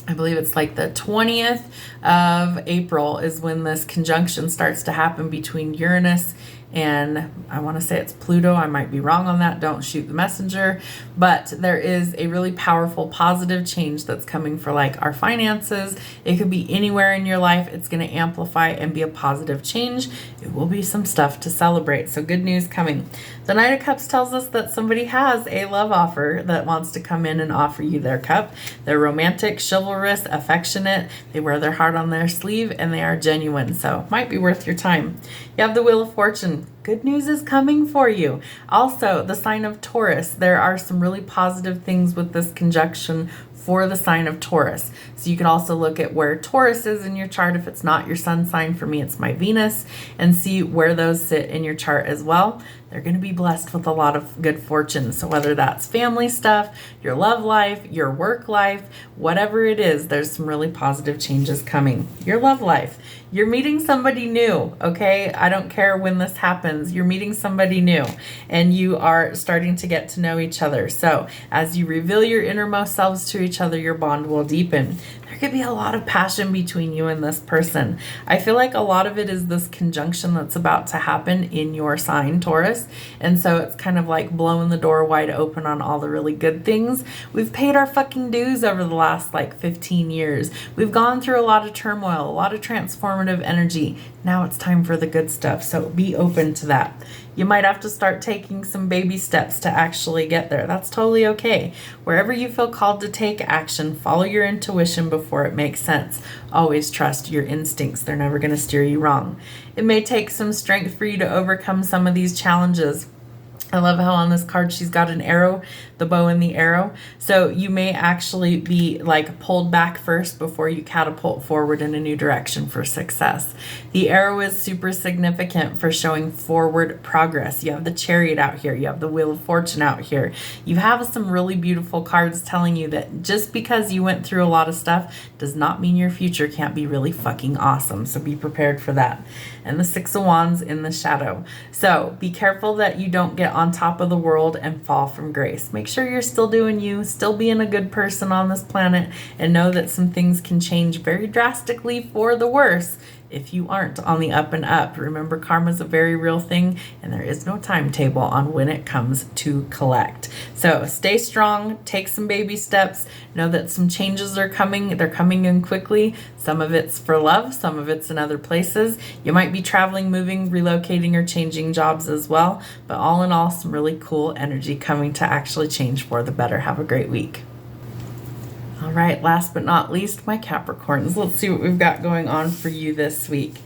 Speaker 1: I believe it's like the 20th of April is when this conjunction starts to happen between Uranus and I want to say it's Pluto. I might be wrong on that. Don't shoot the messenger. But there is a really powerful positive change that's coming for like our finances. It could be anywhere in your life. It's going to amplify and be a positive change. It will be some stuff to celebrate. So good news coming. The Knight of Cups tells us that somebody has a love offer that wants to come in and offer you their cup. They're romantic, chivalrous, affectionate. They wear their heart on their sleeve and they are genuine. So might be worth your time. You have the Wheel of Fortune. Good news is coming for you. Also, the sign of Taurus. There are some really positive things with this conjunction for the sign of Taurus. So you can also look at where Taurus is in your chart. If it's not your sun sign, for me, it's my Venus, and see where those sit in your chart as well. they're going to be blessed with a lot of good fortune. So whether that's family stuff, your love life, your work life, whatever it is, there's some really positive changes coming. Your love life, you're meeting somebody new, okay? I don't care when this happens. You're meeting somebody new and you are starting to get to know each other. So as you reveal your innermost selves to each other, your bond will deepen. There could be a lot of passion between you and this person. I feel like a lot of it is this conjunction that's about to happen in your sign, Taurus. And so it's kind of like blowing the door wide open on all the really good things. We've paid our fucking dues over the last like 15 years. We've gone through a lot of turmoil, a lot of transformative energy. Now it's time for the good stuff. So be open to that. You might have to start taking some baby steps to actually get there. That's totally okay. Wherever you feel called to take action, follow your intuition before it makes sense. Always trust your instincts. They're never going to steer you wrong. It may take some strength for you to overcome some of these challenges. I love how on this card she's got an arrow, the bow and the arrow. So you may actually be like pulled back first before you catapult forward in a new direction for success. The arrow is super significant for showing forward progress. You have the Chariot out here. You have the Wheel of Fortune out here. You have some really beautiful cards telling you that just because you went through a lot of stuff does not mean your future can't be really fucking awesome. So be prepared for that. And the Six of Wands in the shadow. So be careful that you don't get on top of the world and fall from grace. Make sure you're still doing you, still being a good person on this planet, and know that some things can change very drastically for the worse if you aren't on the up and up. Remember, karma is a very real thing, and there is no timetable on when it comes to collect. So stay strong, take some baby steps, know that some changes are coming. They're coming in quickly. Some of it's for love, some of it's in other places. You might be traveling, moving, relocating, or changing jobs as well. But all in all, some really cool energy coming to actually change for the better. Have a great week. All right, last but not least, my Capricorns. Let's see what we've got going on for you this week.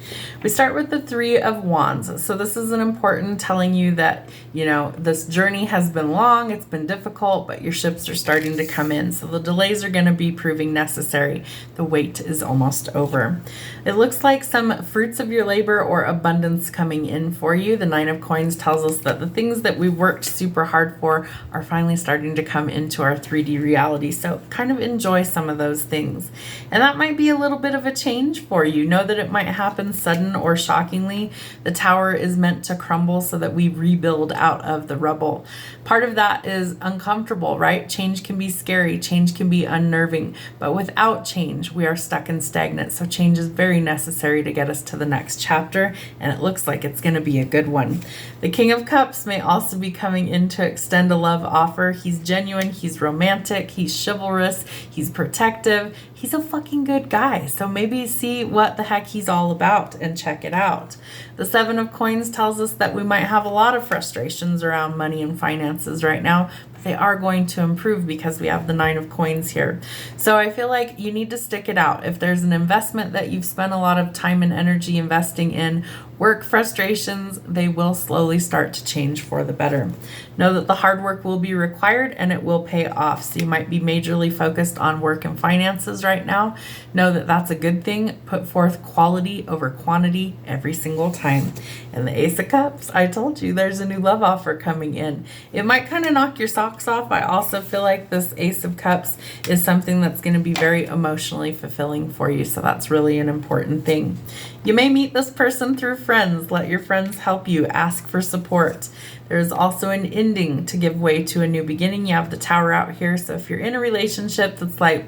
Speaker 1: We start with the Three of Wands. So this is an important telling you that, you know, this journey has been long, it's been difficult, but your ships are starting to come in. So the delays are going to be proving necessary. The wait is almost over. It looks like some fruits of your labor or abundance coming in for you. The Nine of Coins tells us that the things that we worked super hard for are finally starting to come into our 3D reality. So kind of enjoy some of those things. And that might be a little bit of a change for you. Know that it might happen sudden or shockingly. The tower is meant to crumble so that we rebuild out of the rubble. Part of that is uncomfortable, right? Change can be scary. Change can be unnerving. But without change, we are stuck and stagnant. So change is very necessary to get us to the next chapter. And it looks like it's going to be a good one. The King of Cups may also be coming in to extend a love offer. He's genuine. He's romantic. He's chivalrous. He's protective. He's a fucking good guy. So maybe see what the heck he's all about and check it out. The Seven of Coins tells us that we might have a lot of frustrations around money and finances right now, but they are going to improve because we have the Nine of Coins here. So I feel like you need to stick it out. If there's an investment that you've spent a lot of time and energy investing in, work frustrations, they will slowly start to change for the better. Know that the hard work will be required and it will pay off. So you might be majorly focused on work and finances right now. Know that that's a good thing. Put forth quality over quantity every single time. And the Ace of Cups, I told you there's a new love offer coming in. It might kind of knock your socks off. I also feel like this Ace of Cups is something that's going to be very emotionally fulfilling for you. So that's really an important thing. You may meet this person through friends. Let your friends help you. Ask for support. There's also an ending to give way to a new beginning. You have the Tower out here. So if you're in a relationship that's like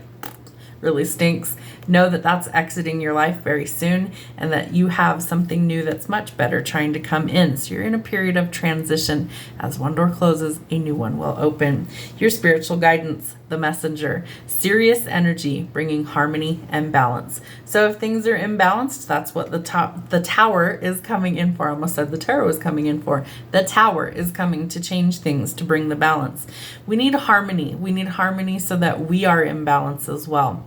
Speaker 1: really stinks, know that that's exiting your life very soon and that you have something new that's much better trying to come in. So you're in a period of transition. As one door closes, a new one will open. Your spiritual guidance, the Messenger, serious energy, bringing harmony and balance. So if things are imbalanced, that's what the Tower is coming in for. I almost said the Tarot is coming in for. The Tower is coming to change things, to bring the balance. We need harmony. We need harmony so that we are in balance as well.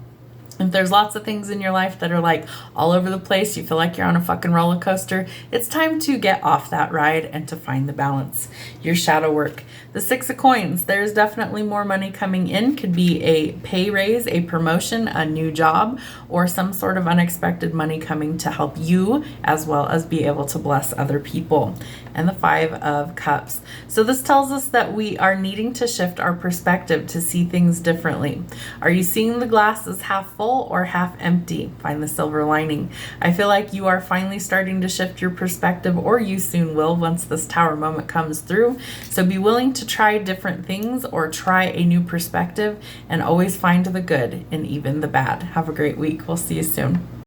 Speaker 1: If there's lots of things in your life that are like all over the place, you feel like you're on a fucking roller coaster, it's time to get off that ride and to find the balance. Your shadow work. The 6 of Coins, there's definitely more money coming in. Could be a pay raise, a promotion, a new job, or some sort of unexpected money coming to help you as well as be able to bless other people. And the 5 of Cups. So this tells us that we are needing to shift our perspective to see things differently. Are you seeing the glass as half full or half empty? Find the silver lining. I feel like you are finally starting to shift your perspective, or you soon will once this Tower moment comes through. So be willing to try different things or try a new perspective, and always find the good in even the bad. Have a great week. We'll see you soon.